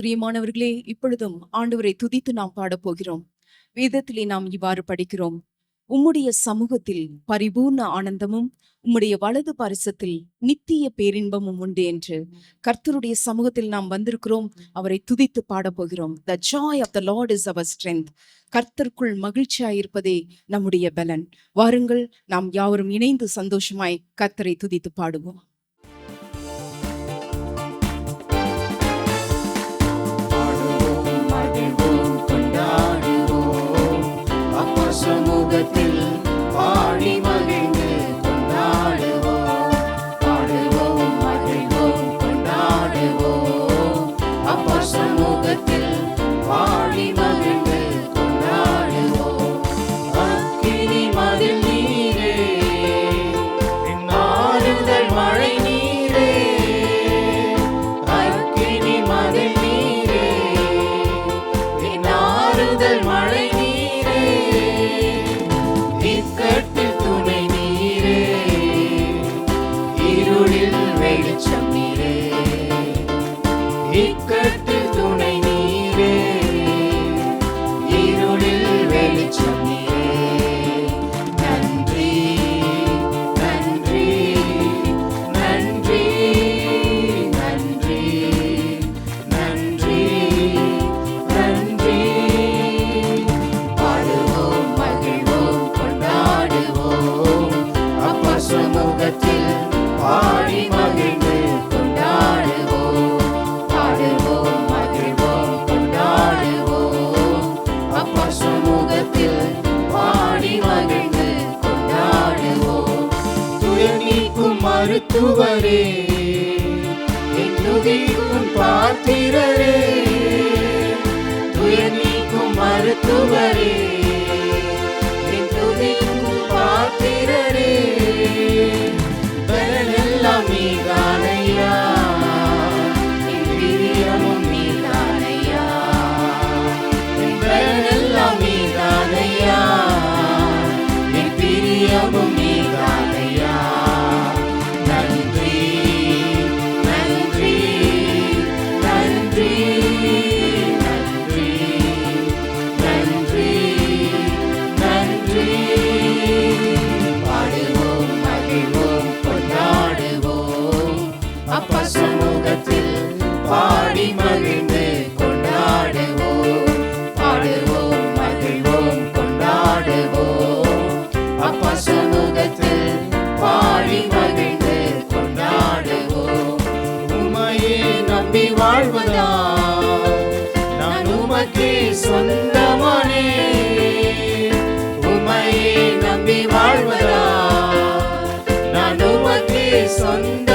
பிரியமானவர்களே, இப்பொழுதும் ஆண்டவரை துதித்து நாம் பாடப்போகிறோம். வேதத்திலே நாம் இவ்வாறு படிக்கிறோம்: உம்முடைய சமூகத்தில் பரிபூர்ண ஆனந்தமும் உம்முடைய வலது பரிசத்தில் நித்திய பேரின்பமும் உண்டு என்று. கர்த்தருடைய சமூகத்தில் நாம் வந்திருக்கிறோம். அவரை துதித்து பாடப்போகிறோம். The joy of the Lord is our strength. கர்த்தருக்குள் மகிழ்ச்சியாயிருப்பதே நம்முடைய பலன். வாருங்கள், நாம் யாவரும் இணைந்து சந்தோஷமாய் கர்த்தரை துதித்து பாடுவோம். சமூகத்தில் பாடி மகிழ்ந்து கொண்டாடுவோம், பாடுவோம், மகிழ்வோம், கொண்டாடுவோம். அப்பா சமூகத்தில் பாடி மகிழ்ந்து கொண்டாடுவோம். அக்கினி மதில் நீரே, ஆறுதல் மழை நீரே, அக்கினி மதில் நீரே, ஆறுதல் மழை வெளிச்சம் நீரே, இக்கட்டில் துணை நீரே, இருளில் வெளிச்சம் நீரே. நன்றி, நன்றி, நன்றி, நன்றி, நன்றி, நன்றி. பாடுவோம், மகிழ்வோம், கொண்டாடுவோம். அப்பா சமூகத்தில் பாடி மகிழ்ந்து கொண்டாடுவோம், பாடுவோம், மகிழ்வோம், கொண்டாடுவோம். அப்பா சமூகத்தில் பாடி மகிழ்ந்து கொண்டாடுவோம். துயர் நீக்கும் மருத்துவரே, என் துதிக்கும் பாத்திரரே, துயர் நீக்கும் மருத்துவரே, என் துதிக்கும் பாத்திரரே. பலனெல்லாம் நீதானையா, என் பிரியமும் நீதானையா, பலனெல்லாம் நீதானையா, என் பிரியமும் நீதானையா. நன்றி, நன்றி, நன்றி, நன்றி, நன்றி, நன்றி. பாடுவோம், மகிழ்வோம், கொண்டாடுவோம். அப்பா சமூகத்தில் பாடி மகிழ்ந்து கொண்டாடுவோம், பாடுவோம், மகிழ்வோம், கொண்டாடுவோம். அப்பா சமூகத்தில் பாடி மகிழ்ந்து கொண்டாடுவோம். உம்மையே நம்பி வாழ்வதா நான் உமக்கே சொந்தமானே, உம்மையே நம்பி வாழ்வதா நான் உமக்கே சொந்த